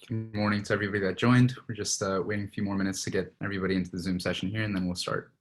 Good morning to everybody that joined. We're just waiting a few more minutes to get everybody into the Zoom session here, and then we'll start.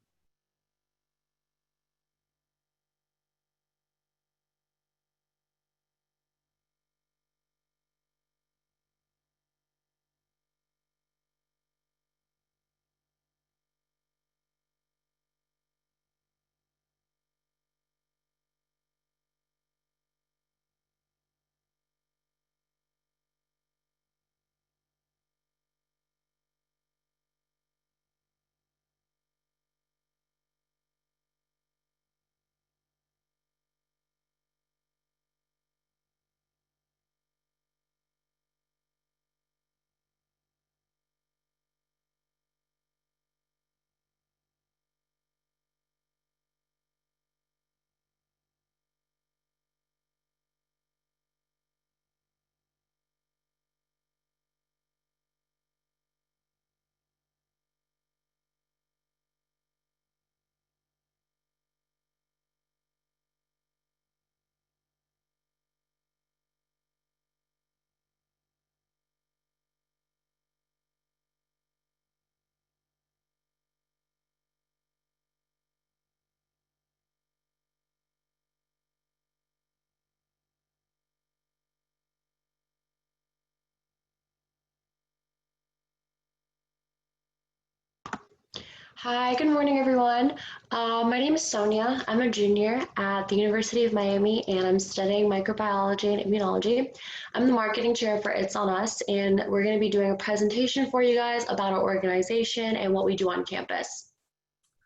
Hi, good morning, everyone. My name is Sonia. I'm a junior at the University of Miami, and I'm studying microbiology and immunology. I'm the marketing chair for It's On Us, and we're going to be doing a presentation for you guys about our organization and what we do on campus.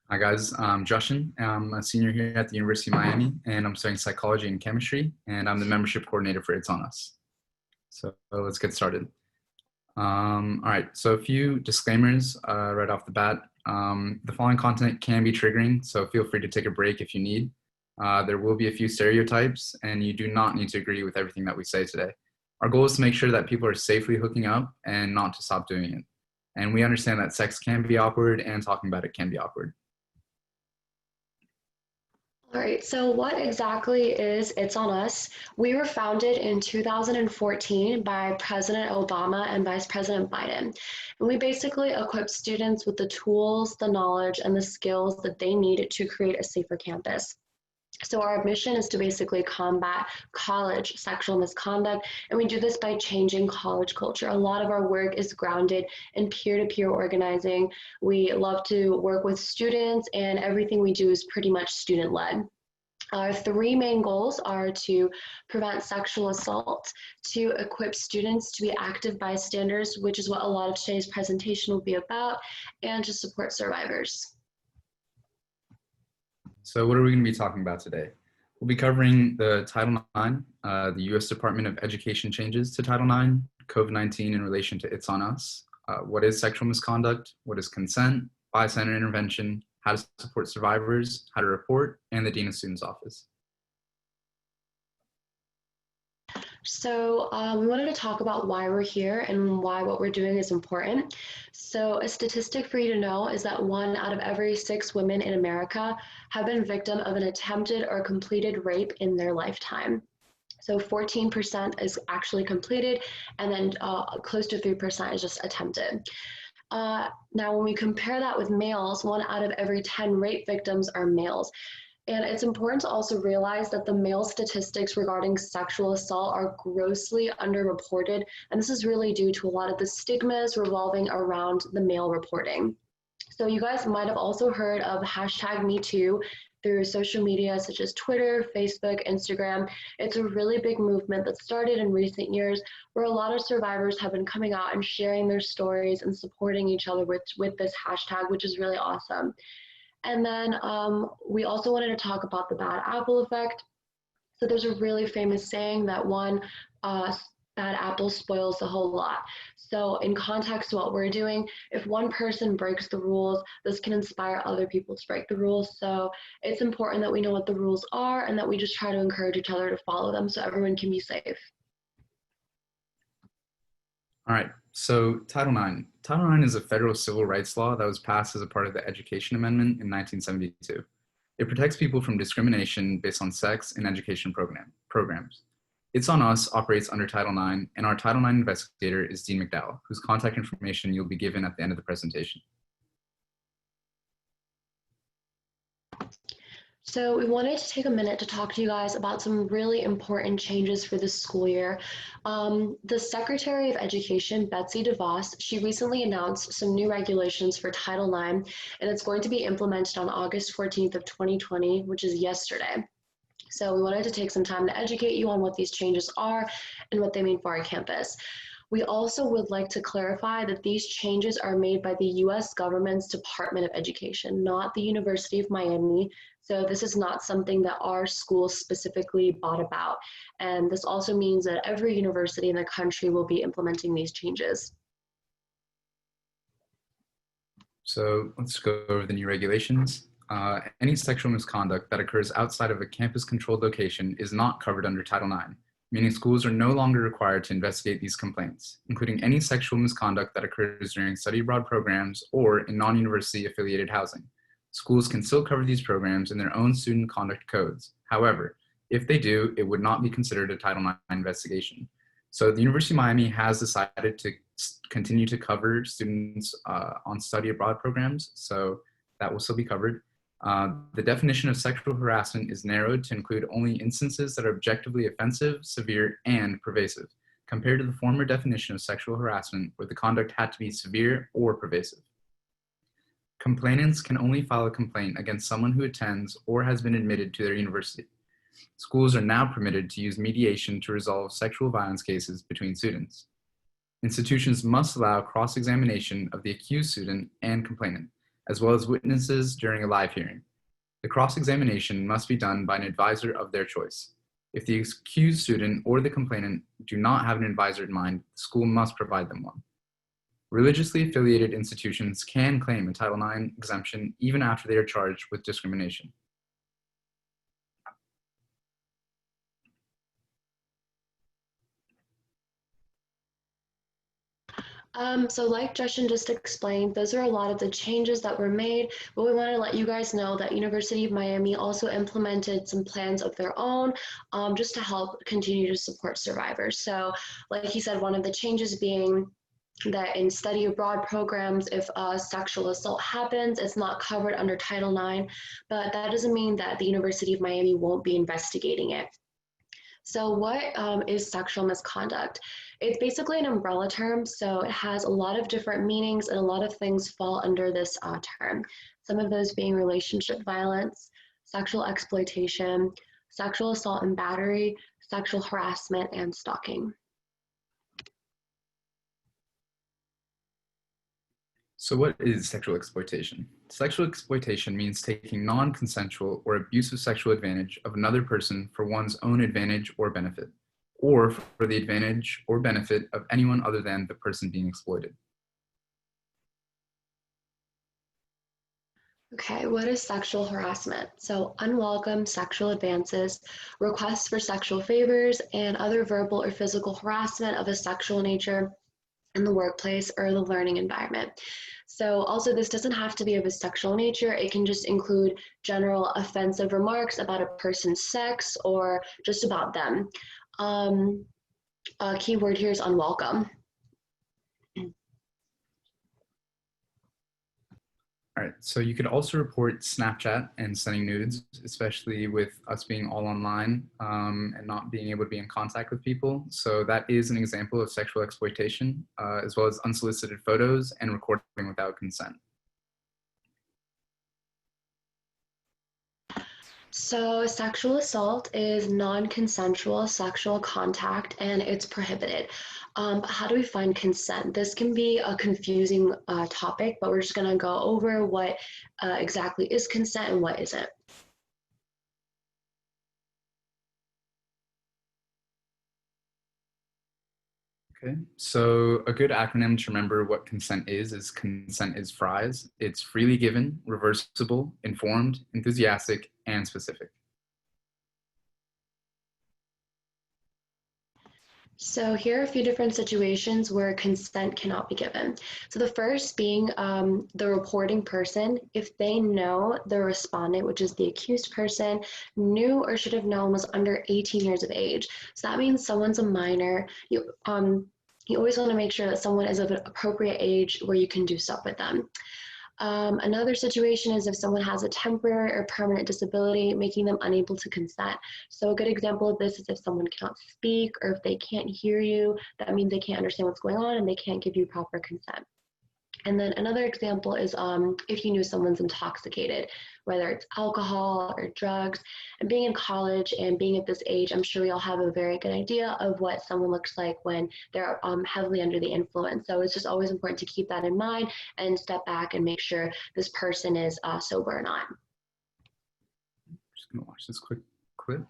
Hi guys, I'm Justin. I'm a senior here at the University of Miami, and I'm studying psychology and chemistry, and I'm the membership coordinator for It's On Us. So let's get started. All right, so a few disclaimers right off the bat. The following content can be triggering, so feel free to take a break if you need. There will be a few stereotypes, and you do not need to agree with everything that we say today. Our goal is to make sure that people are safely hooking up and not to stop doing it. And we understand that sex can be awkward and talking about it can be awkward. All right, so what exactly is It's On Us? We were founded in 2014 by President Obama and Vice President Biden. And we basically equip students with the tools, the knowledge, and the skills that they need to create a safer campus. So our mission is to basically combat college sexual misconduct, and we do this by changing college culture. A lot of our work is grounded in peer-to-peer organizing. We love to work with students, and everything we do is pretty much student-led. Our three main goals are to prevent sexual assault, to equip students to be active bystanders, which is what a lot of today's presentation will be about, and to support survivors. So what are we going to be talking about today? We'll be covering the Title IX, the U.S. Department of Education changes to Title IX, COVID-19 in relation to It's On Us, what is sexual misconduct, what is consent, bystander intervention, how to support survivors, how to report, and the Dean of Students Office. So we wanted to talk about why we're here and why what we're doing is important. So a statistic for you to know is that 1 out of every 6 women in America have been victim of an attempted or completed rape in their lifetime. So 14% is actually completed, and then close to 3% is just attempted. Now, when we compare that with males, 1 out of every 10 rape victims are males. And it's important to also realize that the male statistics regarding sexual assault are grossly underreported. And this is really due to a lot of the stigmas revolving around the male reporting. So you guys might have also heard of #MeToo through social media such as Twitter, Facebook, Instagram. It's a really big movement that started in recent years where a lot of survivors have been coming out and sharing their stories and supporting each other with this hashtag, which is really awesome. And then we also wanted to talk about the bad apple effect. So there's a really famous saying that one bad apple spoils the whole lot. So in context to what we're doing, if one person breaks the rules, this can inspire other people to break the rules. So it's important that we know what the rules are and that we just try to encourage each other to follow them so everyone can be safe. All right, so Title IX. Title IX is a federal civil rights law that was passed as a part of the Education Amendment in 1972. It protects people from discrimination based on sex in education programs. It's on Us operates under Title IX, and our Title IX investigator is Dean McDowell, whose contact information you'll be given at the end of the presentation. So we wanted to take a minute to talk to you guys about some really important changes for this school year. The Secretary of Education, Betsy DeVos, she recently announced some new regulations for Title IX, and it's going to be implemented on August 14th of 2020, which is yesterday. So we wanted to take some time to educate you on what these changes are and what they mean for our campus. We also would like to clarify that these changes are made by the US government's Department of Education, not the University of Miami. So this is not something that our school specifically brought about. And this also means that every university in the country will be implementing these changes. So let's go over the new regulations. Any sexual misconduct that occurs outside of a campus-controlled location is not covered under Title IX, meaning schools are no longer required to investigate these complaints, including any sexual misconduct that occurs during study abroad programs or in non-university affiliated housing. Schools can still cover these programs in their own student conduct codes. However, if they do, it would not be considered a Title IX investigation. So the University of Miami has decided to continue to cover students on study abroad programs, so that will still be covered. The definition of sexual harassment is narrowed to include only instances that are objectively offensive, severe, and pervasive, compared to the former definition of sexual harassment where the conduct had to be severe or pervasive. Complainants can only file a complaint against someone who attends or has been admitted to their university. Schools are now permitted to use mediation to resolve sexual violence cases between students. Institutions must allow cross-examination of the accused student and complainant, as well as witnesses during a live hearing. The cross-examination must be done by an advisor of their choice. If the accused student or the complainant do not have an advisor in mind, the school must provide them one. Religiously affiliated institutions can claim a Title IX exemption even after they are charged with discrimination. So like Justin just explained, those are a lot of the changes that were made, but we want to let you guys know that University of Miami also implemented some plans of their own just to help continue to support survivors. So like he said, one of the changes being that in study abroad programs, if a sexual assault happens, it's not covered under Title IX, but that doesn't mean that the University of Miami won't be investigating it. So what is sexual misconduct? It's basically an umbrella term, so it has a lot of different meanings and a lot of things fall under this term. Some of those being relationship violence, sexual exploitation, sexual assault and battery, sexual harassment, and stalking. So what is sexual exploitation? Sexual exploitation means taking non-consensual or abusive sexual advantage of another person for one's own advantage or benefit, or for the advantage or benefit of anyone other than the person being exploited. Okay, what is sexual harassment? So unwelcome sexual advances, requests for sexual favors, and other verbal or physical harassment of a sexual nature in the workplace or the learning environment. So also this doesn't have to be of a sexual nature. It can just include general offensive remarks about a person's sex or just about them. A key word here is unwelcome. All right, so you could also report Snapchat and sending nudes, especially with us being all online and not being able to be in contact with people. So that is an example of sexual exploitation, as well as unsolicited photos and recording without consent. So sexual assault is non-consensual sexual contact and it's prohibited. How do we find consent? This can be a confusing topic, but we're just gonna go over what exactly is consent and what isn't. Okay, so a good acronym to remember what consent is FRIES. It's freely given, reversible, informed, enthusiastic, and specific. So here are a few different situations where consent cannot be given. So the first being the reporting person, if they know the respondent, which is the accused person, knew or should have known was under 18 years of age. So that means someone's a minor. You always want to make sure that someone is of an appropriate age where you can do stuff with them. Another situation is if someone has a temporary or permanent disability, making them unable to consent. So a good example of this is if someone cannot speak or if they can't hear you, that means they can't understand what's going on and they can't give you proper consent. And then another example is if you knew someone's intoxicated, whether it's alcohol or drugs. And being in college and being at this age, I'm sure we all have a very good idea of what someone looks like when they're heavily under the influence. So it's just always important to keep that in mind and step back and make sure this person is sober or not. Just gonna watch this quick clip.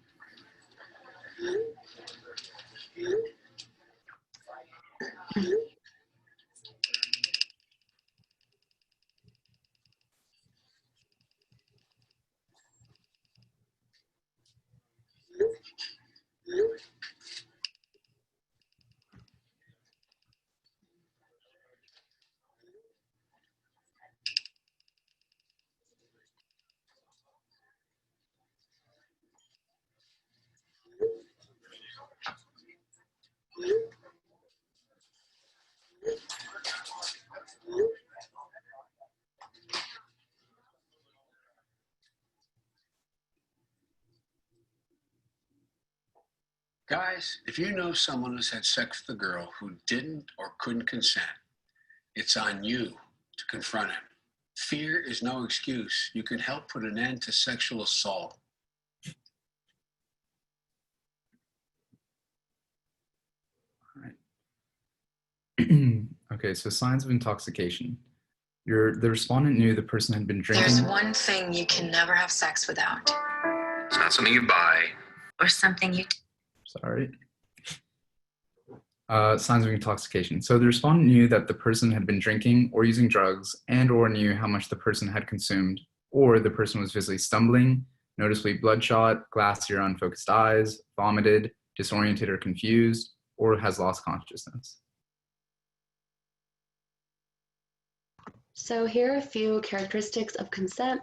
Guys, if you know someone who's had sex with a girl who didn't or couldn't consent, it's on you to confront him. Fear is no excuse. You can help put an end to sexual assault. All right. Okay, so signs of intoxication. The respondent knew the person had been drinking. There's one thing you can never have sex without. It's not something you buy. Or something you... Sorry. Signs of intoxication. So the respondent knew that the person had been drinking or using drugs and or knew how much the person had consumed, or the person was visibly stumbling, noticeably bloodshot, glassy or unfocused eyes, vomited, disoriented or confused, or has lost consciousness. So here are a few characteristics of consent.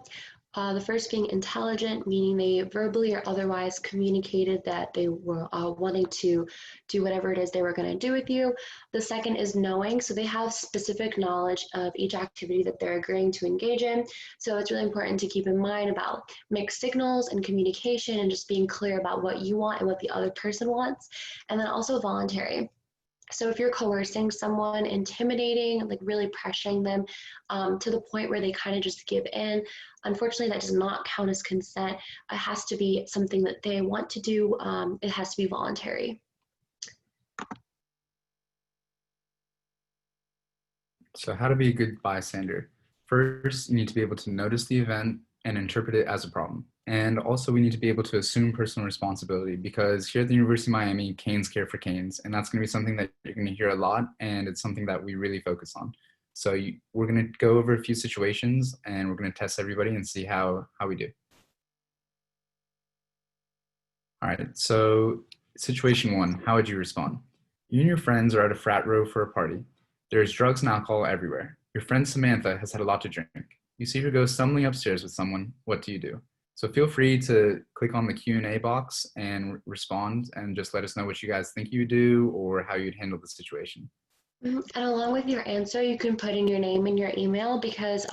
The first being intelligent, meaning they verbally or otherwise communicated that they were wanting to do whatever it is they were going to do with you. The second is knowing, so they have specific knowledge of each activity that they're agreeing to engage in. So it's really important to keep in mind about mixed signals and communication and just being clear about what you want and what the other person wants. And then also voluntary. So if you're coercing someone, intimidating, like really pressuring them to the point where they kind of just give in, unfortunately that does not count as consent. It has to be something that they want to do. It has to be voluntary. So how to be a good bystander? First, you need to be able to notice the event and interpret it as a problem. And also we need to be able to assume personal responsibility, because here at the University of Miami, canes care for canes. And that's going to be something that you're going to hear a lot. And it's something that we really focus on. So we're going to go over a few situations and we're going to test everybody and see how we do. All right, so situation one, how would you respond? You and your friends are at a frat row for a party. There's drugs and alcohol everywhere. Your friend Samantha has had a lot to drink. You see her go stumbling upstairs with someone. What do you do? So feel free to click on the Q&A box and respond and just let us know what you guys think you would do or how you'd handle the situation. And along with your answer, you can put in your name and your email, because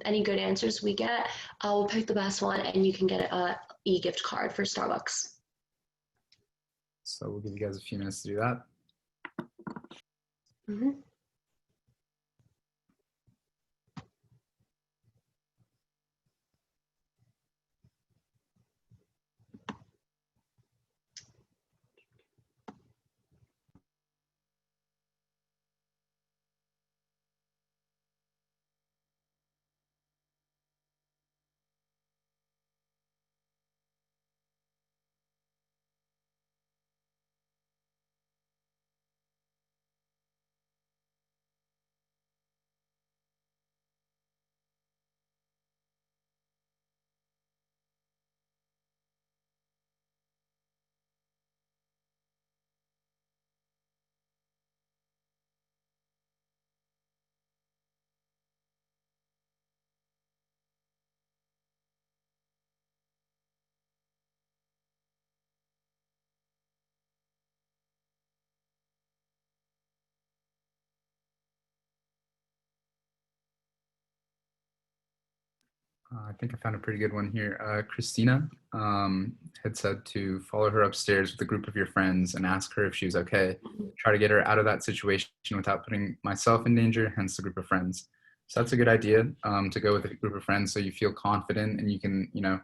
any good answers we get, we'll pick the best one and you can get an e-gift card for Starbucks. So we'll give you guys a few minutes to do that. Mm-hmm. I think I found a pretty good one here. Christina had said to follow her upstairs with a group of your friends and ask her if she was okay. Try to get her out of that situation without putting myself in danger, hence the group of friends. So that's a good idea, to go with a group of friends so you feel confident and you can, you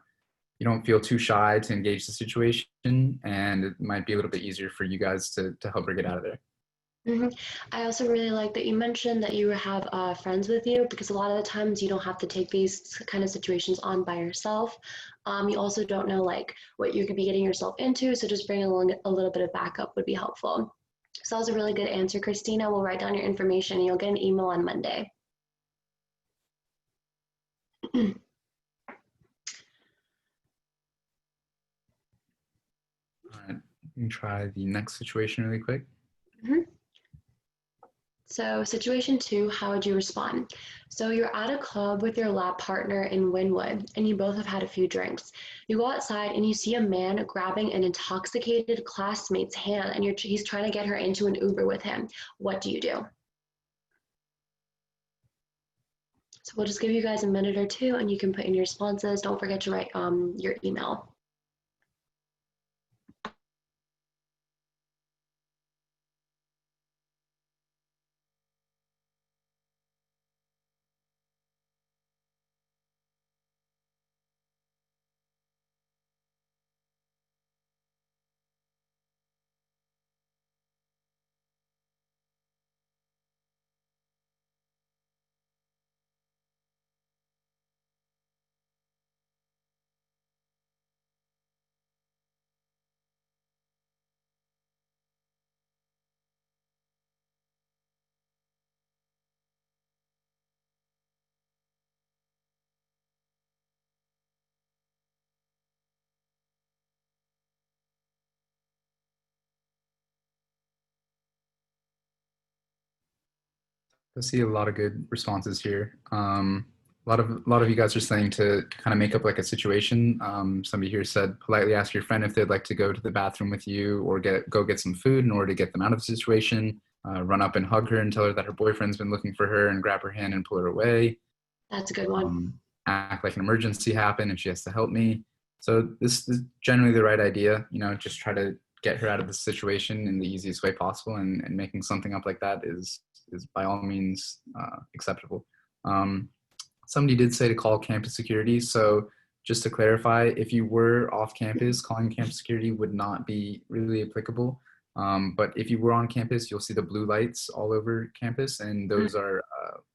don't feel too shy to engage the situation, and it might be a little bit easier for you guys to help her get out of there. I also really like that you mentioned that you have friends with you, because a lot of the times you don't have to take these kind of situations on by yourself. You also don't know like what you could be getting yourself into, so just bringing along a little bit of backup would be helpful. So that was a really good answer, Christina. We'll write down your information and you'll get an email on Monday. All right, we can try the next situation really quick. So situation 2, how would you respond? So you're at a club with your lab partner in Wynwood and you both have had a few drinks. You go outside and you see a man grabbing an intoxicated classmate's hand and he's trying to get her into an Uber with him. What do you do? So we'll just give you guys a minute or two and you can put in your responses. Don't forget to write your email. I see a lot of good responses here. A lot of you guys are saying to kind of make up like a situation. Somebody here said politely ask your friend if they'd like to go to the bathroom with you or go get some food in order to get them out of the situation. Run up and hug her and tell her that her boyfriend's been looking for her and grab her hand and pull her away. That's a good one. Act like an emergency happened and she has to help me. So this is generally the right idea. Just try to get her out of the situation in the easiest way possible, and making something up like that is by all means acceptable. Somebody did say to call campus security. So just to clarify, if you were off campus, calling campus security would not be really applicable. But if you were on campus, you'll see the blue lights all over campus, and those are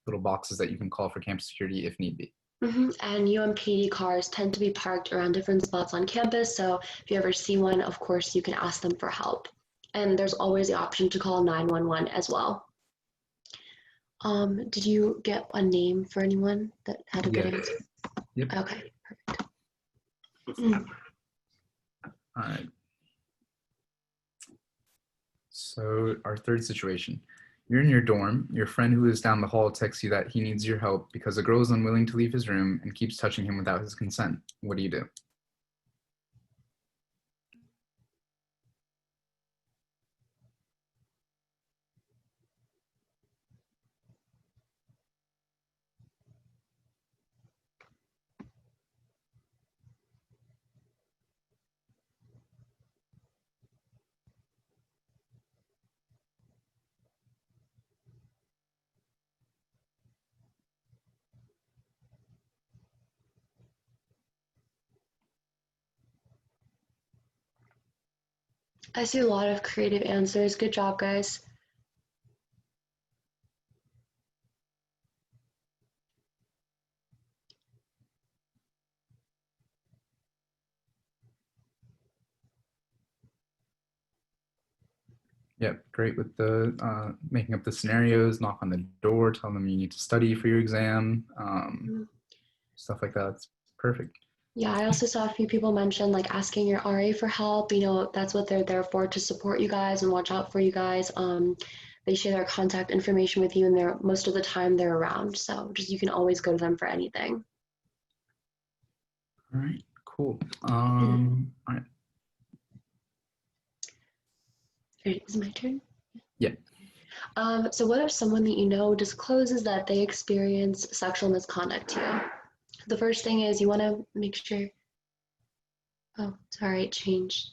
little boxes that you can call for campus security if need be. And UMPD cars tend to be parked around different spots on campus, so if you ever see one, of course, you can ask them for help. And there's always the option to call 911 as well. Did you get a name for anyone that had a good answer? Yep. Okay, perfect. All right. So our third situation. You're in your dorm. Your friend who is down the hall texts you that he needs your help because a girl is unwilling to leave his room and keeps touching him without his consent. What do you do? I see a lot of creative answers. Good job, guys. Yep, great with the making up the scenarios, knock on the door, tell them you need to study for your exam, stuff like that. It's perfect. Yeah, I also saw a few people mention like asking your RA for help. That's what they're there for, to support you guys and watch out for you guys. They share their contact information with you, and most of the time they're around. So you can always go to them for anything. All right, cool. All right. Is it my turn? Yeah. So what if someone that you know discloses that they experience sexual misconduct to you? The first thing is you want to make sure, oh, sorry, it changed.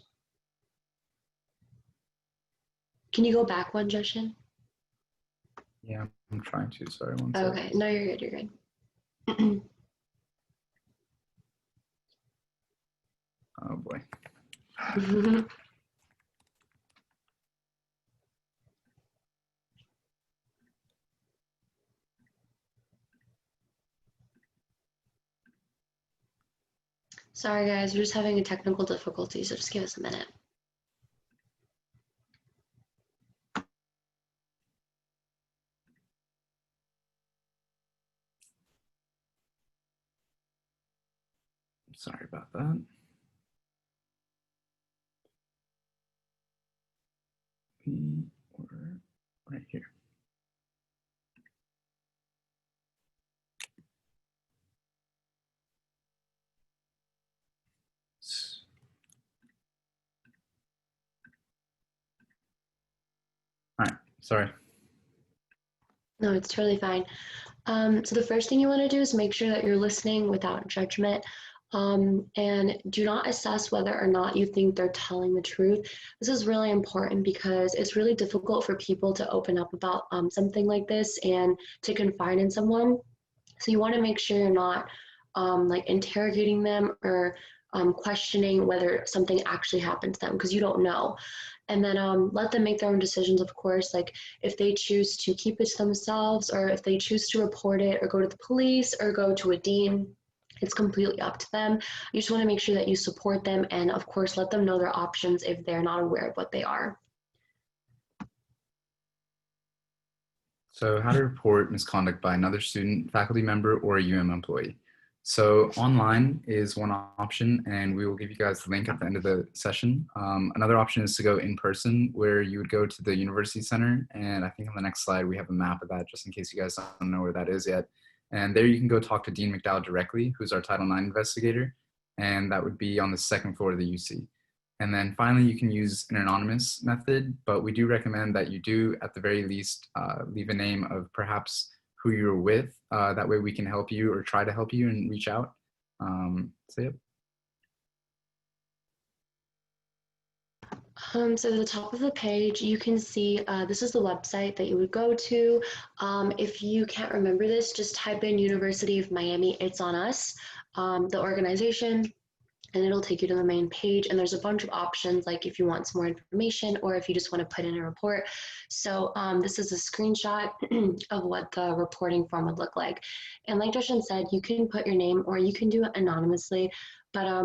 Can you go back one, Justin? Yeah, I'm trying to. Sorry, one second. Okay, no, you're good, you're good. Oh boy. Sorry guys, we're just having a technical difficulty, so just give us a minute. Sorry about that. We were right here. All right, sorry. No, it's totally fine. So the first thing you want to do is make sure that you're listening without judgment, and do not assess whether or not you think they're telling the truth. This is really important because it's really difficult for people to open up about something like this and to confide in someone. So you want to make sure you're not like interrogating them or questioning whether something actually happened to them, because you don't know. And then let them make their own decisions, of course, like if they choose to keep it to themselves or if they choose to report it or go to the police or go to a dean. It's completely up to them. You just want to make sure that you support them and, of course, let them know their options if they're not aware of what they are. So how to report misconduct by another student, faculty member, or a UM employee. So online is one option, and we will give you guys the link at the end of the session. Another option is to go in person, where you would go to the university center. And I think on the next slide, we have a map of that, just in case you guys don't know where that is yet. And there you can go talk to Dean McDowell directly, who's our Title IX investigator. And that would be on the second floor of the UC. And then finally, you can use an anonymous method, but we do recommend that you do, at the very least, leave a name of perhaps who you're with. That way we can help you or try to help you and reach out. So yep. So at the top of the page, you can see this is the website that you would go to. If you can't remember this, just type in University of Miami, It's on Us, the organization, and it'll take you to the main page. And there's a bunch of options, like if you want some more information or if you just want to put in a report. So this is a screenshot of what the reporting form would look like. And like Justin said, you can put your name or you can do it anonymously, but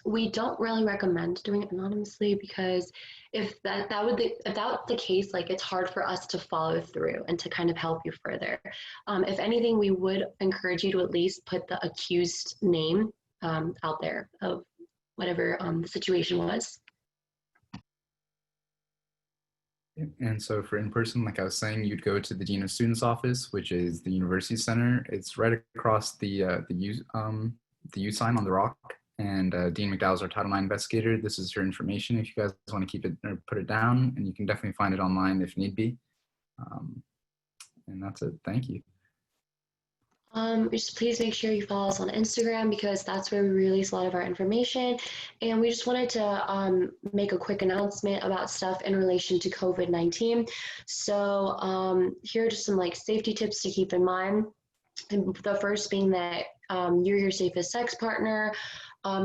we don't really recommend doing it anonymously because if that was the case, like it's hard for us to follow through and to kind of help you further. If anything, we would encourage you to at least put the accused name out there of whatever the situation was. And so for in-person, like I was saying, you'd go to the Dean of Students office, which is the University Center. It's right across the U sign on the rock. And Dean McDowell's our Title IX investigator. This is her information if you guys want to keep it or put it down, and you can definitely find it online if need be. And that's it. Thank you. Just please make sure you follow us on Instagram because that's where we release a lot of our information. And we just wanted to make a quick announcement about stuff in relation to COVID-19. So here are just some like safety tips to keep in mind. And the first being that you're your safest sex partner.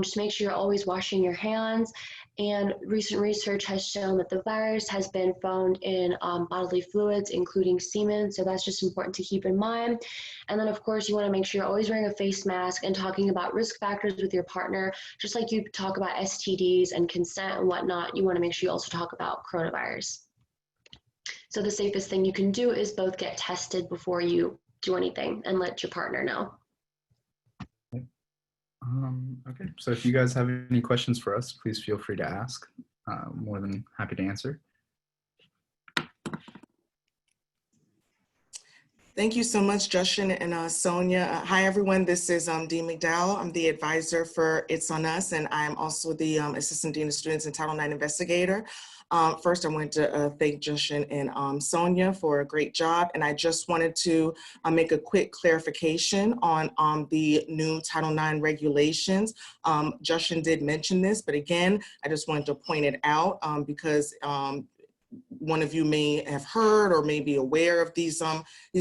Just make sure you're always washing your hands. And recent research has shown that the virus has been found in bodily fluids, including semen. So that's just important to keep in mind. And then, of course, you want to make sure you're always wearing a face mask and talking about risk factors with your partner. Just like you talk about STDs and consent and whatnot, you want to make sure you also talk about coronavirus. So the safest thing you can do is both get tested before you do anything and let your partner know. Okay, so if you guys have any questions for us, please feel free to ask. More than happy to answer. Thank you so much, Justin and Sonia. Hi, everyone. This is Dee McDowell. I'm the advisor for It's On Us, and I'm also the Assistant Dean of Students and Title IX investigator. First, I want to thank Justin and Sonia for a great job, and I just wanted to make a quick clarification on the new Title IX regulations. Justin did mention this, but again, I just wanted to point it out because one of you may have heard or may be aware of these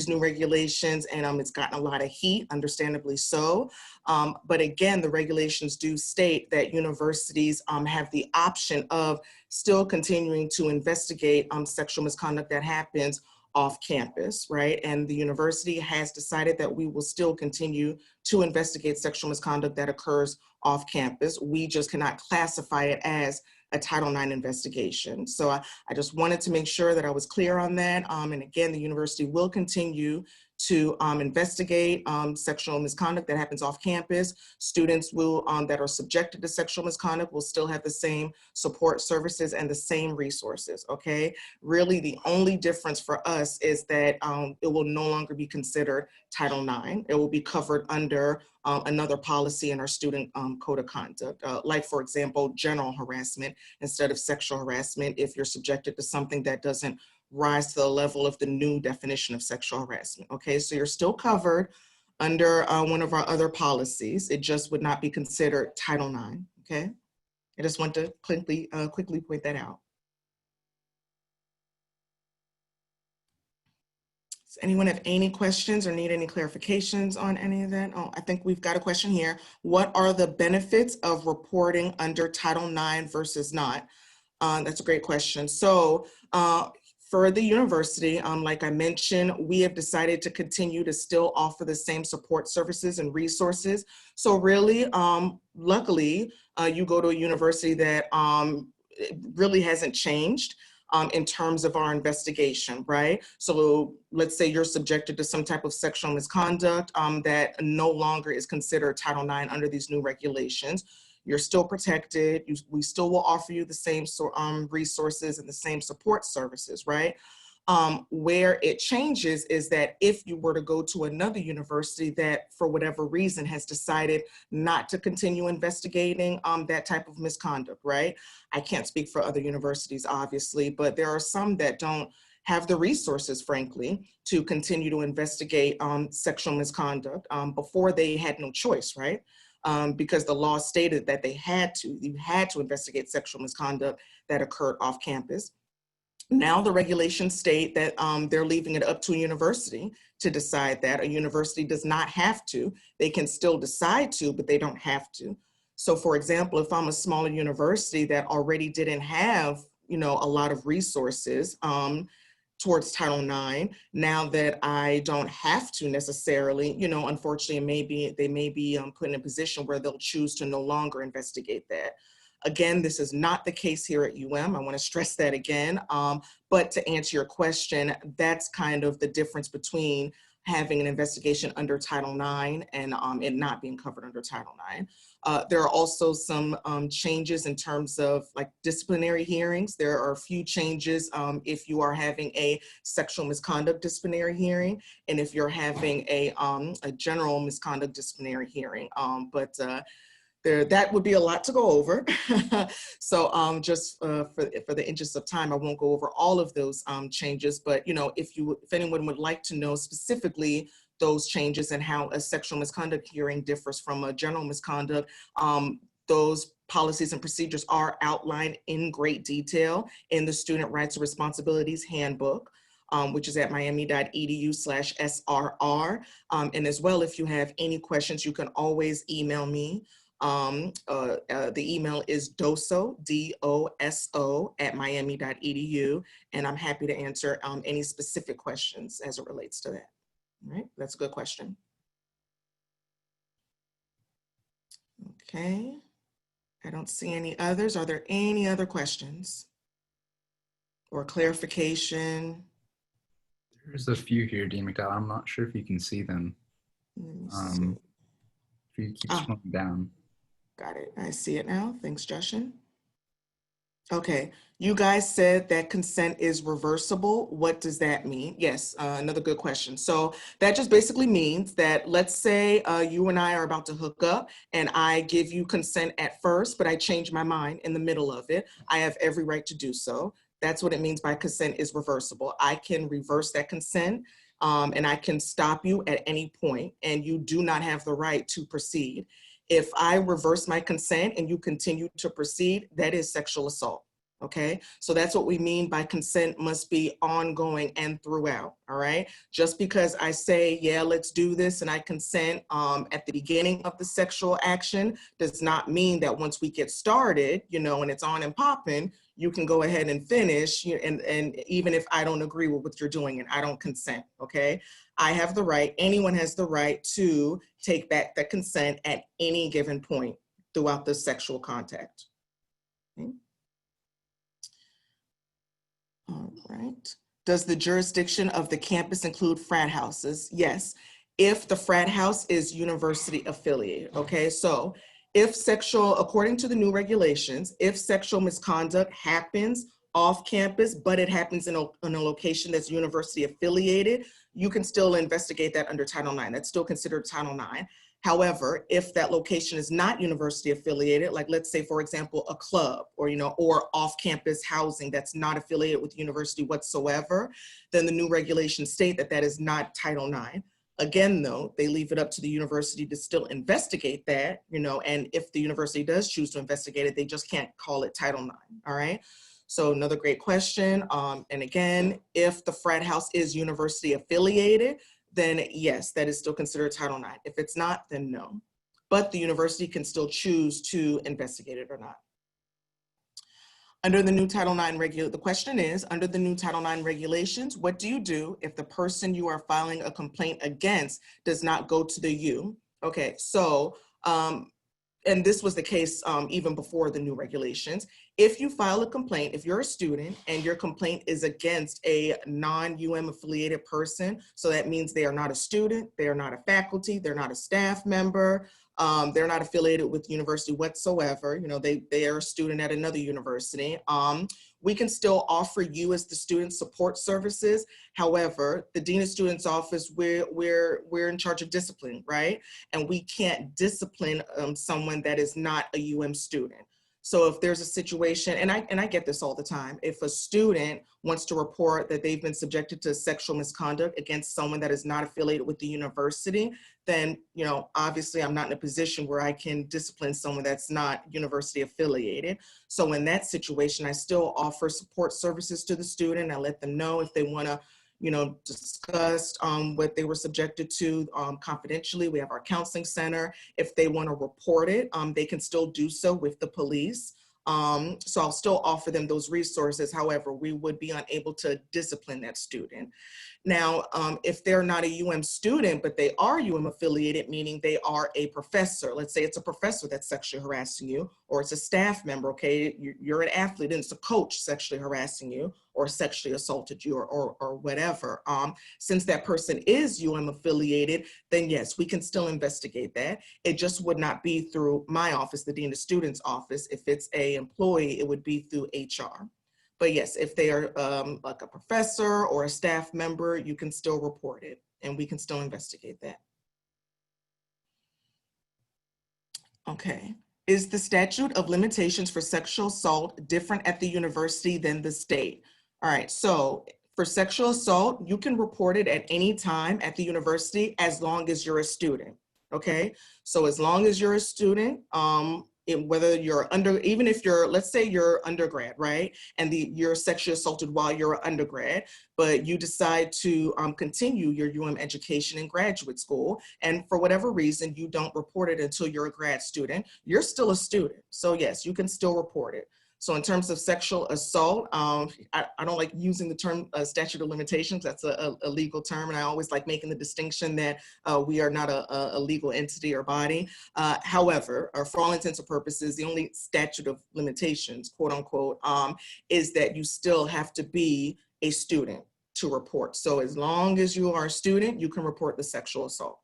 new regulations, and it's gotten a lot of heat, understandably so. But again, the regulations do state that universities have the option of still continuing to investigate sexual misconduct that happens off campus, right? And the university has decided that we will still continue to investigate sexual misconduct that occurs off campus. We just cannot classify it as a Title IX investigation. So I just wanted to make sure that I was clear on that. And again, the university will continue to investigate sexual misconduct that happens off campus. Students will that are subjected to sexual misconduct will still have the same support services and the same resources, okay? Really, the only difference for us is that it will no longer be considered Title IX. It will be covered under another policy in our student code of conduct, like, for example, general harassment instead of sexual harassment if you're subjected to something that doesn't rise to the level of the new definition of sexual harassment. Okay, so you're still covered under one of our other policies. It just would not be considered Title IX. Okay, I just want to quickly point that out. Does anyone have any questions or need any clarifications on any of that? Oh, I think we've got a question here. What are the benefits of reporting under Title IX versus not? That's a great question. So for the university, like I mentioned, we have decided to continue to still offer the same support services and resources. So really, luckily, you go to a university that it really hasn't changed in terms of our investigation, right? So let's say you're subjected to some type of sexual misconduct that no longer is considered Title IX under these new regulations. You're still protected. We still will offer you the same resources and the same support services, right? Where it changes is that if you were to go to another university that for whatever reason has decided not to continue investigating that type of misconduct, right? I can't speak for other universities, obviously, but there are some that don't have the resources, frankly, to continue to investigate sexual misconduct. Before they had no choice, right? Because the law stated that you had to investigate sexual misconduct that occurred off campus. Now the regulations state that they're leaving it up to a university to decide that. A university does not have to. They can still decide to, but they don't have to. So for example, if I'm a smaller university that already didn't have, a lot of resources towards Title IX, now that I don't have to necessarily, unfortunately, they may be put in a position where they'll choose to no longer investigate that. Again, this is not the case here at UM. I want to stress that again. But to answer your question, that's kind of the difference between having an investigation under Title IX and it not being covered under Title IX. There are also some changes in terms of like disciplinary hearings. There are a few changes if you are having a sexual misconduct disciplinary hearing and if you're having a general misconduct disciplinary hearing. That would be a lot to go over. So just for the interest of time, I won't go over all of those changes, but if anyone would like to know specifically those changes and how a sexual misconduct hearing differs from a general misconduct, those policies and procedures are outlined in great detail in the Student Rights and Responsibilities Handbook. Which is at miami.edu/SRR. And as well, if you have any questions, you can always email me. The email is doso, D-O-S-O, at miami.edu. And I'm happy to answer any specific questions as it relates to that. All right, that's a good question. Okay, I don't see any others. Are there any other questions or clarification? There's a few here, Dee McDowell. I'm not sure if you can see them. If you keep scrolling down. Got it. I see it now. Thanks, Justin. Okay, you guys said that consent is reversible. What does that mean? Yes, another good question. So that just basically means that, let's say you and I are about to hook up and I give you consent at first, but I change my mind in the middle of it. I have every right to do so. That's what it means by consent is reversible. I can reverse that consent and I can stop you at any point, and you do not have the right to proceed. If I reverse my consent and you continue to proceed, that is sexual assault. Okay, so that's what we mean by consent must be ongoing and throughout. All right, just because I say, yeah, let's do this, and I consent at the beginning of the sexual action does not mean that once we get started, you know, and it's on and popping, you can go ahead and finish. And even if I don't agree with what you're doing and I don't consent, okay, I have the right, anyone has the right to take back that consent at any given point throughout the sexual contact. Okay. All right. Does the jurisdiction of the campus include frat houses? Yes, if the frat house is university affiliated. Okay, so if sexual, according to the new regulations, if sexual misconduct happens off campus, but it happens in a location that's university affiliated, you can still investigate that under Title IX. That's still considered Title IX. However, if that location is not university affiliated, like let's say, for example, a club or, you know, or off-campus housing that's not affiliated with the university whatsoever, then the new regulations state that that is not Title IX. Again, though, they leave it up to the university to still investigate that, you know, and if the university does choose to investigate it, they just can't call it Title IX, all right? So another great question. And again, if the frat house is university affiliated, then yes, that is still considered Title IX. If it's not, then no. But the university can still choose to investigate it or not. Under the new Title IX the question is, under the new Title IX regulations, what do you do if the person you are filing a complaint against does not go to the U? Okay, so, and this was the case even before the new regulations. If you file a complaint, if you're a student and your complaint is against a non-UM affiliated person, so that means they are not a student, they are not a faculty, they're not a staff member, they're not affiliated with the university whatsoever, you know, they are a student at another university, we can still offer you as the student support services. However, the Dean of Students Office, we're in charge of discipline, right? And we can't discipline someone that is not a UM student. So if there's a situation, and I get this all the time, if a student wants to report that they've been subjected to sexual misconduct against someone that is not affiliated with the university, then, you know, obviously I'm not in a position where I can discipline someone that's not university affiliated. So in that situation, I still offer support services to the student. I let them know if they want to, you know, discuss what they were subjected to confidentially. We have our counseling center. If they want to report it, they can still do so with the police. So I'll still offer them those resources. However, we would be unable to discipline that student. Now, if they're not a UM student, but they are UM affiliated, meaning they are a professor, let's say it's a professor that's sexually harassing you, or it's a staff member, okay, you're an athlete and it's a coach sexually harassing you or sexually assaulted you or whatever. Since that person is UM affiliated, then yes, we can still investigate that. It just would not be through my office, the Dean of Students Office. If it's a employee, it would be through HR. But yes, if they are like a professor or a staff member, you can still report it and we can still investigate that. Okay. Is the statute of limitations for sexual assault different at the university than the state? All right, so for sexual assault, you can report it at any time at the university as long as you're a student, okay? So as long as you're a student, whether you're even if you're, let's say you're undergrad, right? And you're sexually assaulted while you're an undergrad, but you decide to continue your UM education in graduate school. And for whatever reason, you don't report it until you're a grad student, you're still a student. So yes, you can still report it. So in terms of sexual assault, I don't like using the term statute of limitations. That's a legal term. And I always like making the distinction that we are not a legal entity or body. However, for all intents and purposes, the only statute of limitations, quote unquote, is that you still have to be a student to report. So as long as you are a student, you can report the sexual assault.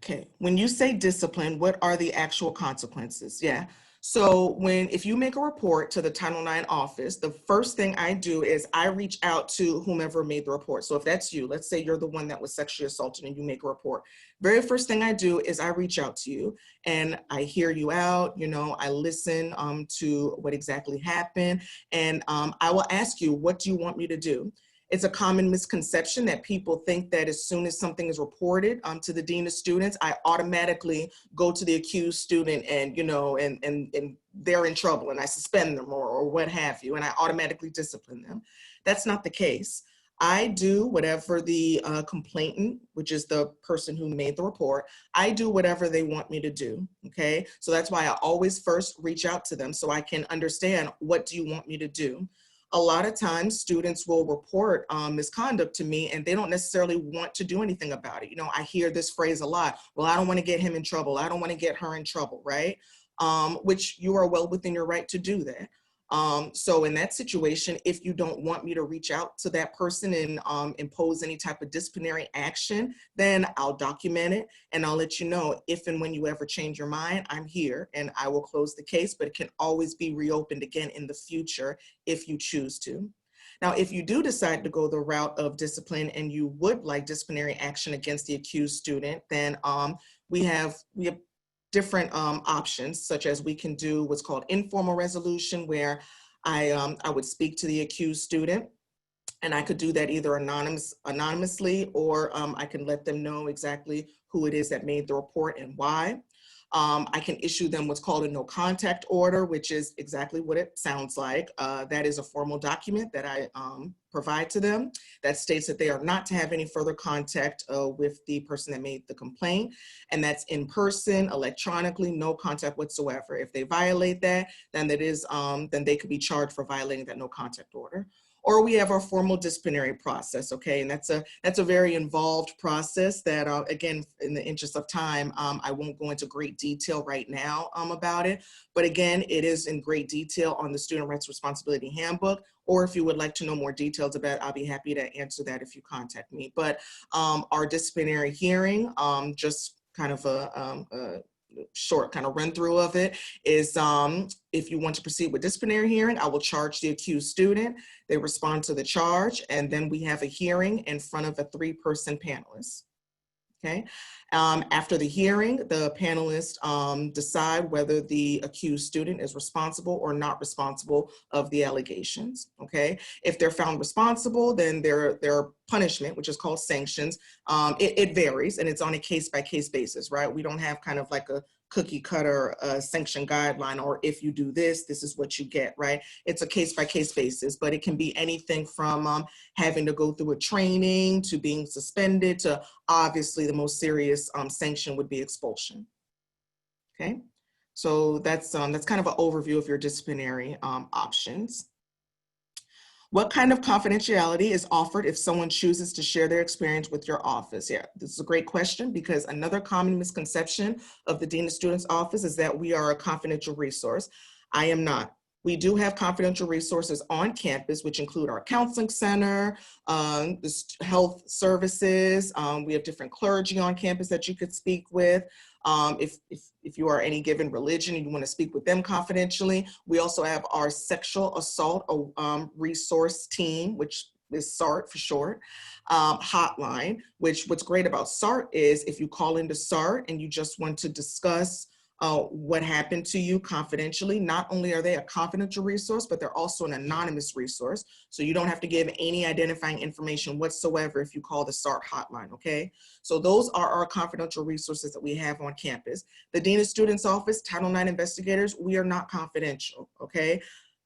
Okay, when you say discipline, what are the actual consequences? Yeah. So if you make a report to the Title IX office, the first thing I do is I reach out to whomever made the report. So if that's you, let's say you're the one that was sexually assaulted and you make a report. Very first thing I do is I reach out to you and I hear you out, I listen to what exactly happened. And I will ask you, what do you want me to do? It's a common misconception that people think that as soon as something is reported to the dean of students, I automatically go to the accused student and, and they're in trouble and I suspend them or what have you, and I automatically discipline them. That's not the case. I do whatever the complainant, which is the person who made the report, I do whatever they want me to do, okay? So that's why I always first reach out to them so I can understand, what do you want me to do? A lot of times students will report misconduct to me and they don't necessarily want to do anything about it. I hear this phrase a lot. Well, I don't want to get him in trouble. I don't want to get her in trouble, right? Which you are well within your right to do that. So in that situation, if you don't want me to reach out to that person and impose any type of disciplinary action, then I'll document it and I'll let you know if and when you ever change your mind, I'm here and I will close the case, but it can always be reopened again in the future if you choose to. Now, if you do decide to go the route of discipline and you would like disciplinary action against the accused student, then we have different options, such as we can do what's called informal resolution, where I would speak to the accused student, and I could do that either anonymously, or I can let them know exactly who it is that made the report and why. I can issue them what's called a no contact order, which is exactly what it sounds like. That is a formal document that I provide to them that states that they are not to have any further contact with the person that made the complaint. And that's in person, electronically, no contact whatsoever. If they violate that, then then they could be charged for violating that no contact order. Or we have our formal disciplinary process, okay? And that's a very involved process that, again, in the interest of time, I won't go into great detail right now about it. But again, it is in great detail on the Student Rights Responsibility Handbook. Or if you would like to know more details about it, I'll be happy to answer that if you contact me. But our disciplinary hearing, just kind of a short kind of run through of it, is if you want to proceed with disciplinary hearing, I will charge the accused student. They respond to the charge, and then we have a hearing in front of a 3-person panelist. Okay. After the hearing, the panelists decide whether the accused student is responsible or not responsible of the allegations. Okay. If they're found responsible, then their punishment, which is called sanctions, it varies, and it's on a case-by-case basis, right? We don't have kind of like a cookie cutter sanction guideline, or if you do this, this is what you get, right? It's a case-by-case basis, but it can be anything from having to go through a training to being suspended to obviously the most serious sanction would be expulsion. Okay, so that's kind of an overview of your disciplinary options. What kind of confidentiality is offered if someone chooses to share their experience with your office? Yeah, this is a great question, because another common misconception of the Dean of Students Office is that we are a confidential resource. I am not. We do have confidential resources on campus, which include our counseling center, the health services. We have different clergy on campus that you could speak with. If you are any given religion and you want to speak with them confidentially. We also have our sexual assault resource team, which is SART for short, hotline, what's great about SART is if you call into SART and you just want to discuss what happened to you confidentially, not only are they a confidential resource, but they're also an anonymous resource. So you don't have to give any identifying information whatsoever if you call the SART hotline, okay? So those are our confidential resources that we have on campus. The Dean of Students Office, Title IX investigators, we are not confidential, okay?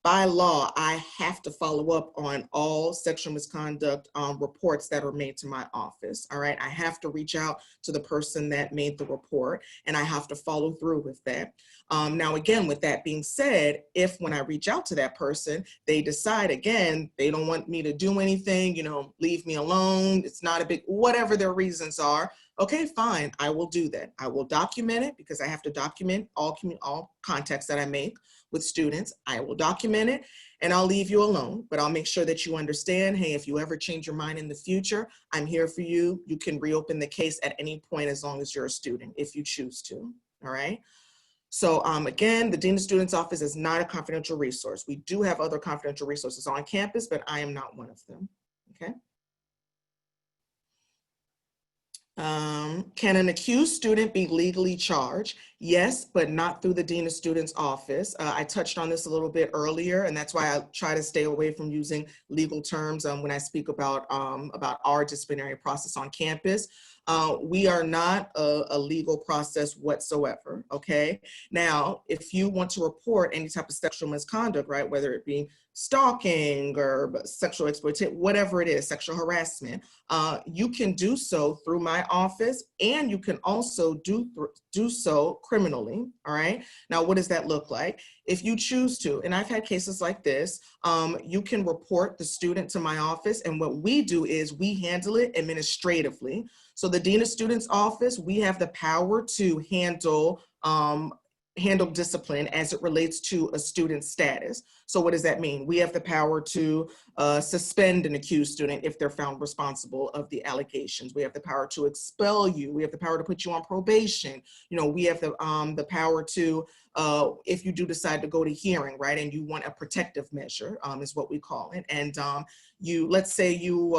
By law, I have to follow up on all sexual misconduct reports that are made to my office, all right? I have to reach out to the person that made the report, and I have to follow through with that. Now, again, with that being said, if when I reach out to that person, they decide, again, they don't want me to do anything, leave me alone, it's not a big, whatever their reasons are, Okay, fine, I will do that. I will document it because I have to document all contacts that I make with students. I will document it and I'll leave you alone, but I'll make sure that you understand, hey, if you ever change your mind in the future, I'm here for you. You can reopen the case at any point as long as you're a student, if you choose to, all right? So again, the Dean of Students Office is not a confidential resource. We do have other confidential resources on campus, but I am not one of them, okay? Can an accused student be legally charged? Yes, but not through the Dean of Students Office. I touched on this a little bit earlier, and that's why I try to stay away from using legal terms when I speak about our disciplinary process on campus. We are not a legal process whatsoever, okay? Now, if you want to report any type of sexual misconduct, right, whether it be stalking or sexual exploitation, whatever it is, sexual harassment, you can do so through my office, and you can also do so criminally, all right? Now, what does that look like? If you choose to, and I've had cases like this, you can report the student to my office, and what we do is we handle it administratively. So the Dean of Students Office, we have the power to handle discipline as it relates to a student's status. So what does that mean? We have the power to suspend an accused student if they're found responsible of the allegations. We have the power to expel you. We have the power to put you on probation. You know, we have the power to, if you do decide to go to hearing, right, and you want a protective measure, is what we call it. And let's say you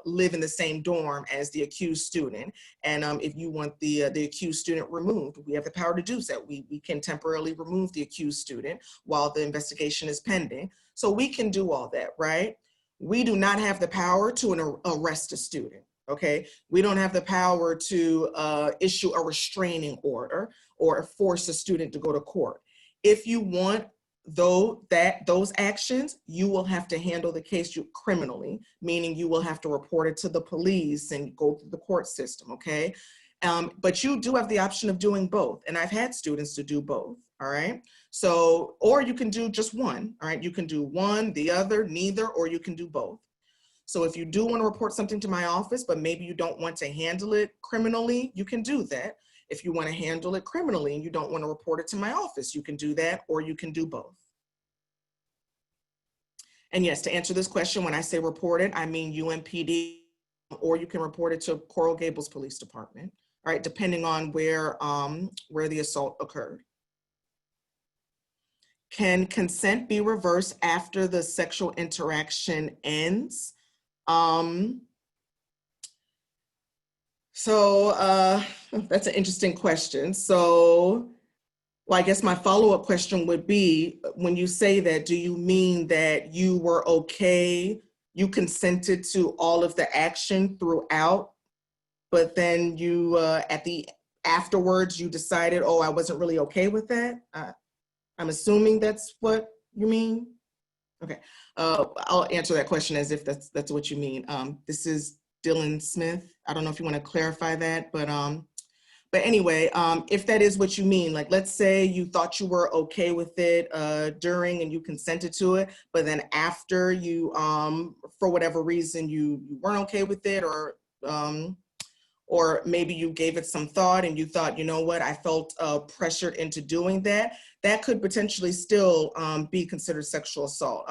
live in the same dorm as the accused student, and if you want the accused student removed, we have the power to do so. We can temporarily remove the accused student while the investigation is pending. So we can do all that, right? We do not have the power to arrest a student, okay? We don't have the power to issue a restraining order or force a student to go to court. If you want those actions, you will have to handle the case criminally, meaning you will have to report it to the police and go through the court system, okay? But you do have the option of doing both, and I've had students to do both, all right? So, or you can do just one, all right? You can do one, the other, neither, or you can do both. So if you do want to report something to my office, but maybe you don't want to handle it criminally, you can do that. If you want to handle it criminally and you don't want to report it to my office, you can do that, or you can do both. And yes, to answer this question, when I say report it, I mean UMPD, or you can report it to Coral Gables Police Department, all right, depending on where the assault occurred. Can consent be reversed after the sexual interaction ends? So that's an interesting question. So, well, I guess my follow-up question would be, when you say that, do you mean that you were okay, you consented to all of the action throughout, but then you, afterwards, you decided, oh, I wasn't really okay with that? I'm assuming that's what you mean? Okay, I'll answer that question as if that's what you mean. This is Dylan Smith. I don't know if you want to clarify that, but anyway, if that is what you mean, like, let's say you thought you were okay with it during and you consented to it, but then after you, for whatever reason, you weren't okay with it, or maybe you gave it some thought and you thought, you know what, I felt pressured into doing that, that could potentially still be considered sexual assault.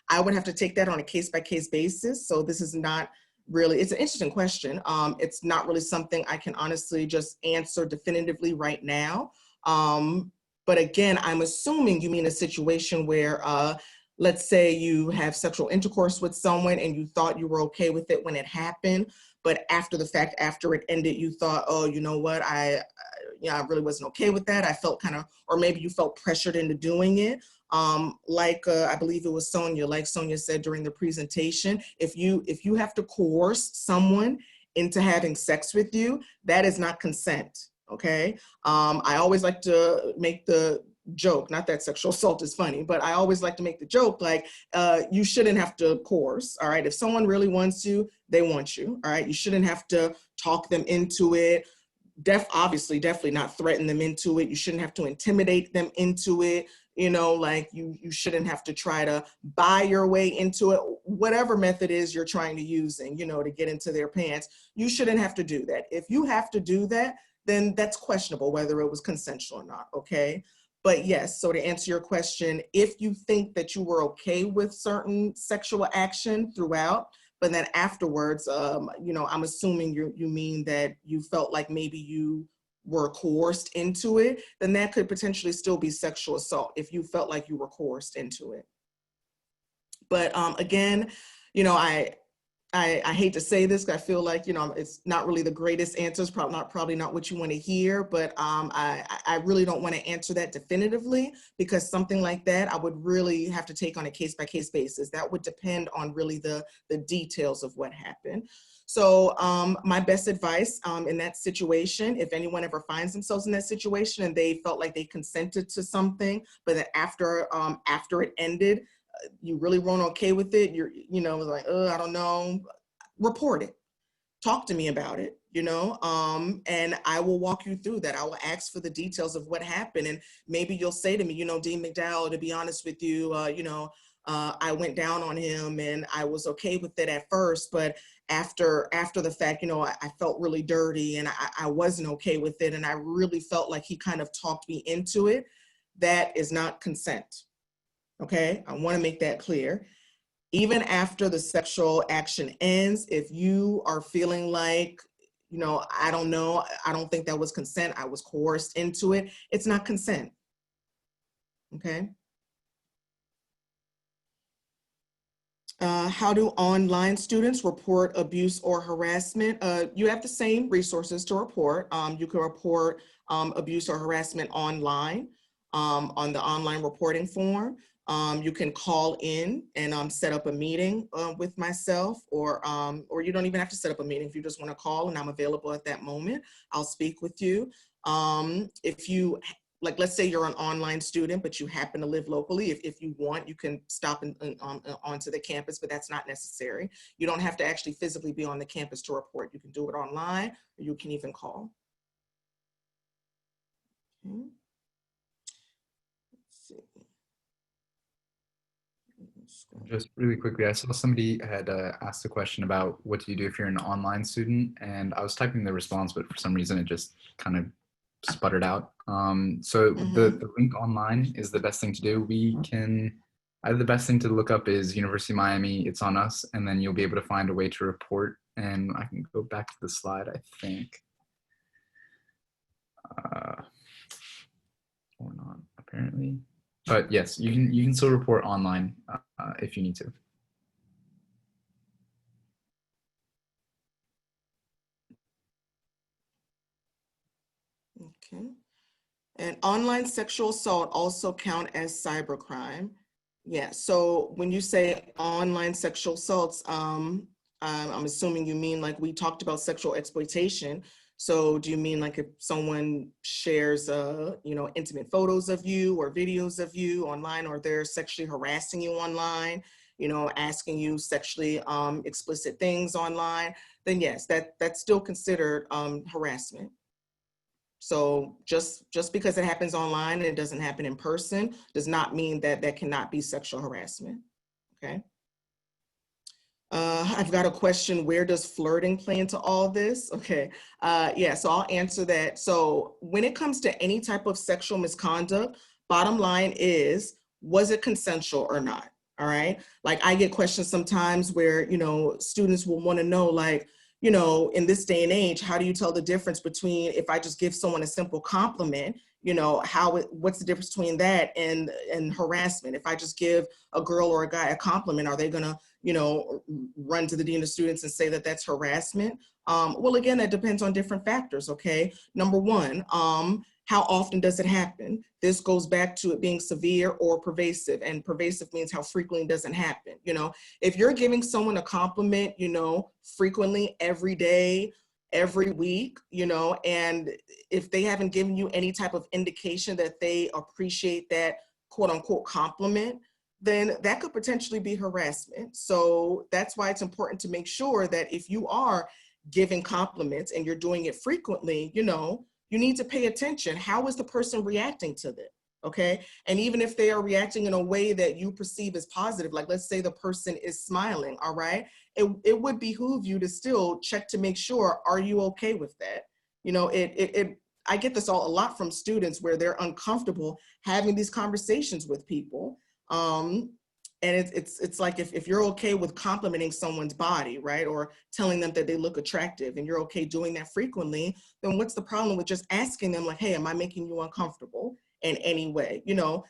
I would have to take that on a case-by-case basis. So this is not really, it's an interesting question. It's not really something I can honestly just answer definitively right now. But again, I'm assuming you mean a situation where, let's say you have sexual intercourse with someone and you thought you were okay with it when it happened, but after the fact, after it ended, you thought, oh, you know what, I really wasn't okay with that. I felt kind of, or maybe you felt pressured into doing it. I believe it was Sonia, like Sonia said during the presentation, if you have to coerce someone into having sex with you, that is not consent, okay? I always like to make the joke, not that sexual assault is funny, but I always like to make the joke, like, you shouldn't have to coerce, all right? If someone really wants you, they want you, all right? You shouldn't have to talk them into it. Obviously, definitely not threaten them into it. You shouldn't have to intimidate them into it. you know, like you shouldn't have to try to buy your way into it, whatever method is you're trying to use, and, you know, to get into their pants. You shouldn't have to do that. If you have to do that, then that's questionable whether it was consensual or not, okay? But yes, so to answer your question, if you think that you were okay with certain sexual action throughout, but then afterwards, you know, I'm assuming you mean that you felt like maybe you were coerced into it, then that could potentially still be sexual assault if you felt like you were coerced into it. But again, you know, I hate to say this, 'cause I feel like, you know, it's not really the greatest answers, probably not what you want to hear, but I really don't want to answer that definitively, because something like that I would really have to take on a case-by-case basis. That would depend on really the details of what happened. So my best advice in that situation, if anyone ever finds themselves in that situation and they felt like they consented to something, but then after it ended, you really weren't okay with it, you know, like, I don't know, report it. Talk to me about it, you know, and I will walk you through that. I will ask for the details of what happened. And maybe you'll say to me, you know, Dean McDowell, to be honest with you, you know, I went down on him and I was okay with it at first, but after the fact, you know, I felt really dirty and I wasn't okay with it. And I really felt like he kind of talked me into it. That is not consent. Okay, I want to make that clear. Even after the sexual action ends, if you are feeling like, you know, I don't know, I don't think that was consent, I was coerced into it, it's not consent. Okay. How do online students report abuse or harassment? You have the same resources to report. You can report abuse or harassment online on the online reporting form. You can call in and set up a meeting with myself, or you don't even have to set up a meeting. If you just want to call and I'm available at that moment, I'll speak with you. If you, like, let's say you're an online student, but you happen to live locally, if you want, you can stop onto the campus, but that's not necessary. You don't have to actually physically be on the campus to report. You can do it online, or you can even call. Okay. Let's see. Just really quickly, I saw somebody had asked a question about what do you do if you're an online student, and I was typing the response, but for some reason it just kind of sputtered out. So the link online is the best thing to do. The best thing to look up is University of Miami, It's on Us, and then you'll be able to find a way to report. And I can go back to the slide, I think. Or not, apparently. But yes, you can still report online if you need to. Okay. And online sexual assault also count as cybercrime. Yeah, so when you say online sexual assaults, I'm assuming you mean like we talked about sexual exploitation. So do you mean like if someone shares, you know, intimate photos of you or videos of you online, or they're sexually harassing you online, you know, asking you sexually explicit things online, then yes, that's still considered harassment. So just because it happens online and it doesn't happen in person does not mean that that cannot be sexual harassment, okay? I've got a question, where does flirting play into all this? Okay, yeah, so I'll answer that. So when it comes to any type of sexual misconduct, bottom line is, was it consensual or not, all right? Like I get questions sometimes where, you know, students will wanna know, like, you know, in this day and age, how do you tell the difference between if I just give someone a simple compliment, you know, what's the difference between that and harassment? If I just give a girl or a guy a compliment, are they gonna, you know, run to the dean of students and say that that's harassment? Well, again, that depends on different factors, okay? Number one, how often does it happen? This goes back to it being severe or pervasive, and pervasive means how frequently does it happen, you know? If you're giving someone a compliment, you know, frequently, every day, every week, you know, and if they haven't given you any type of indication that they appreciate that quote unquote compliment, then that could potentially be harassment. So that's why it's important to make sure that if you are giving compliments and you're doing it frequently, you know, you need to pay attention. How is the person reacting to okay? And even if they are reacting in a way that you perceive as positive, like let's say the person is smiling, all right? It would behoove you to still check to make sure, are you okay with that? You know, I get this a lot from students where they're uncomfortable having these conversations with people. And it's like if you're okay with complimenting someone's body, right? Or telling them that they look attractive and you're okay doing that frequently, then what's the problem with just asking them like, hey, am I making you uncomfortable in any way? You know,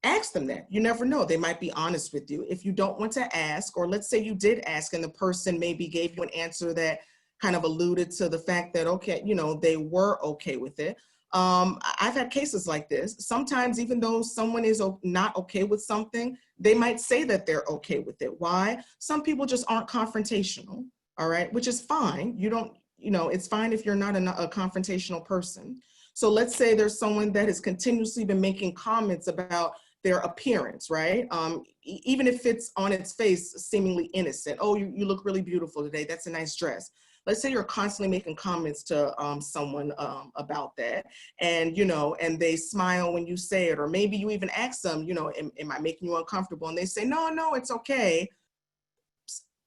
ask them that. You never know. They might be honest with you. If you don't want to ask, or let's say you did ask and the person maybe gave you an answer that kind of alluded to the fact that, okay, you know, they were okay with it. I've had cases like this. Sometimes even though someone is not okay with something, they might say that they're okay with it. Why? Some people just aren't confrontational, all right, which is fine. You don't, you know, it's fine if you're not a confrontational person. So let's say there's someone that has continuously been making comments about their appearance, right? Even if it's on its face seemingly innocent. Oh, you look really beautiful today. That's a nice dress. Let's say you're constantly making comments to someone about that, and you know, and they smile when you say it, or maybe you even ask them, you know, am I making you uncomfortable? And they say, no, it's okay.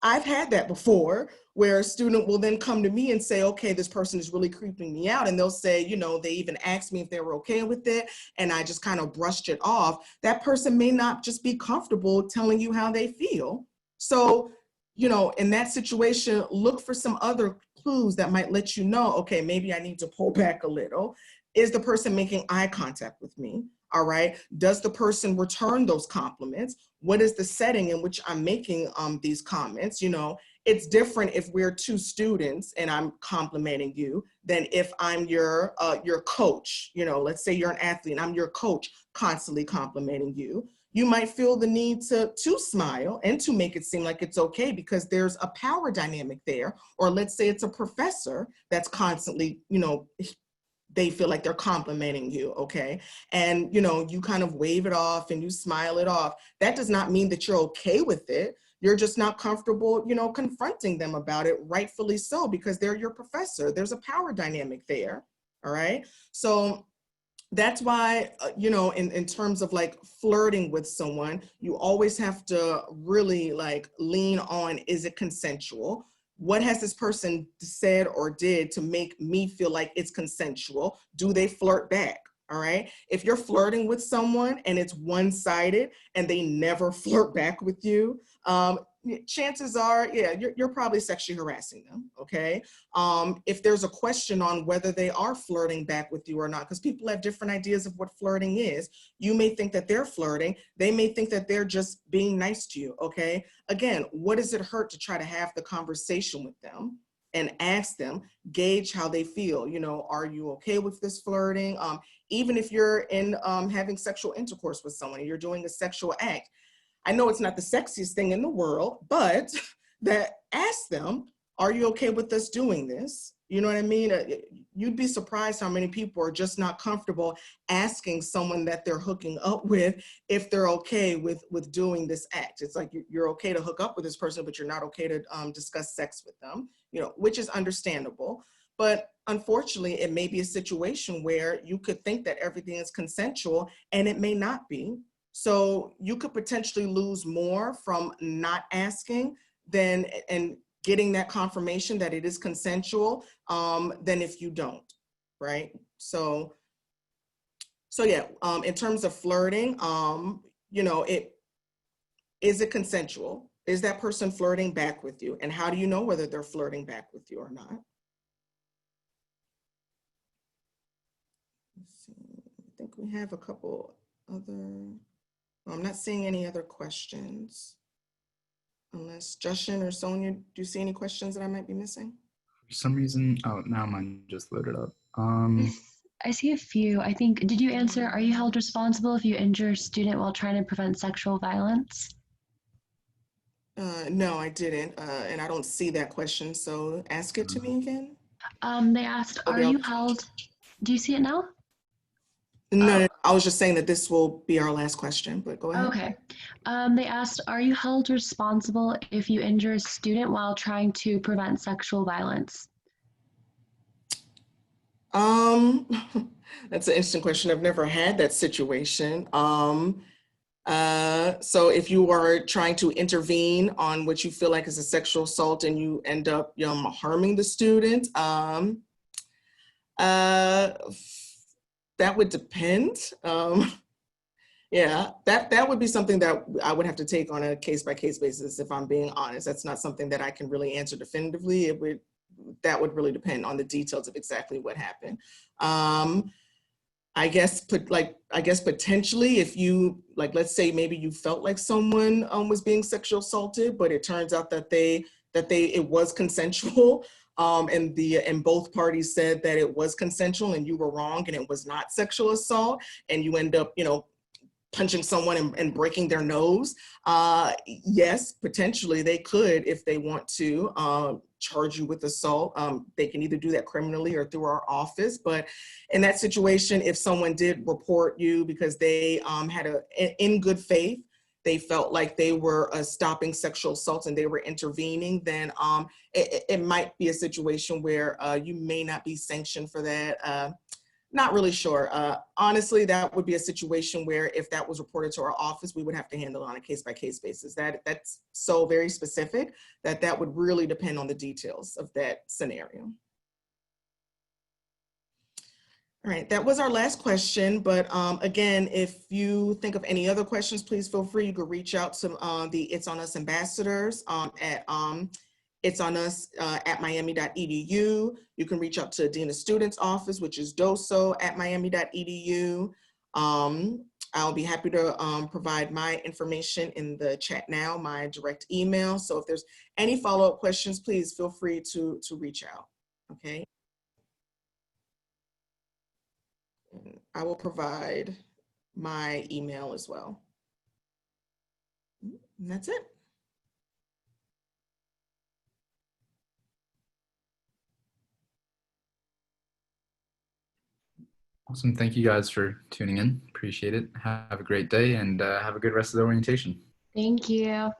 I've had that before where a student will then come to me and say, okay, this person is really creeping me out. And they'll say, you know, they even asked me if they were okay with it. And I just kind of brushed it off. That person may not just be comfortable telling you how they feel. So, you know, in that situation, look for some other clues that might let you know, okay, maybe I need to pull back a little. Is the person making eye contact with me? All right. Does the person return those compliments? What is the setting in which I'm making these comments? You know, it's different if we're two students and I'm complimenting you than if I'm your coach. You know, let's say you're an athlete and I'm your coach constantly complimenting you. You might feel the need to smile and to make it seem like it's okay because there's a power dynamic there. Or let's say it's a professor that's constantly, you know, they feel like they're complimenting you, okay? And, you know, you kind of wave it off and you smile it off. That does not mean that you're okay with it. You're just not comfortable, you know, confronting them about it, rightfully so, because they're your professor. There's a power dynamic there, all right? So that's why, you know, in terms of like flirting with someone, you always have to really like lean on, is it consensual? What has this person said or did to make me feel like it's consensual? Do they flirt back? All right. If you're flirting with someone and it's one-sided and they never flirt back with you, chances are, yeah, you're probably sexually harassing them, okay? If there's a question on whether they are flirting back with you or not, because people have different ideas of what flirting is. You may think that they're flirting. They may think that they're just being nice to you, okay? Again, what does it hurt to try to have the conversation with them and ask them, gauge how they feel? You know, are you okay with this flirting? Even if you're in having sexual intercourse with someone, you're doing a sexual act. I know it's not the sexiest thing in the world, but that ask them, are you okay with us doing this? You know what I mean? You'd be surprised how many people are just not comfortable asking someone that they're hooking up with if they're okay with doing this act. It's like you're okay to hook up with this person, but you're not okay to discuss sex with them, you know, which is understandable. But unfortunately, it may be a situation where you could think that everything is consensual and it may not be. So you could potentially lose more from not asking than and getting that confirmation that it is consensual than if you don't, right? So yeah, in terms of flirting, you know, is it consensual? Is that person flirting back with you? And how do you know whether they're flirting back with you or not? Let's see. I think we have a couple other. I'm not seeing any other questions. Unless Justin or Sonia, do you see any questions that I might be missing? For some reason, oh, now mine just loaded up. I see a few. I think, did you answer, are you held responsible if you injure a student while trying to prevent sexual violence? No, I didn't. And I don't see that question. So ask it to me again. They asked, are you held, do you see it now? No, I was just saying that this will be our last question, but go ahead. Okay. They asked, are you held responsible if you injure a student while trying to prevent sexual violence? That's an interesting question. I've never had that situation. So if you are trying to intervene on what you feel like is a sexual assault and you end up harming the student, that would depend. Yeah, that would be something that I would have to take on a case-by-case basis, if I'm being honest. That's not something that I can really answer definitively. That would really depend on the details of exactly what happened. I guess potentially if you, like, let's say maybe you felt like someone was being sexual assaulted, but it turns out that it was consensual, and both parties said that it was consensual and you were wrong and it was not sexual assault, and you end up, punching someone and breaking their nose, yes, potentially they could, if they want to, charge you with assault. They can either do that criminally or through our office. But in that situation, if someone did report you because they in good faith, they felt like they were stopping sexual assaults and they were intervening, then it might be a situation where you may not be sanctioned for that. Not really sure. Honestly, that would be a situation where if that was reported to our office, we would have to handle it on a case-by-case basis. That's so very specific that would really depend on the details of that scenario. All right, that was our last question. But again, if you think of any other questions, please feel free. You could reach out to the It's On Us ambassadors at It's On Us at miami.edu. You can reach out to Dean of Students Office, which is doso at miami.edu. I'll be happy to provide my information in the chat now, my direct email. So if there's any follow-up questions, please feel free to reach out, okay? And I will provide my email as well. And that's it. Awesome. Thank you guys for tuning in. Appreciate it. Have a great day and have a good rest of the orientation. Thank you.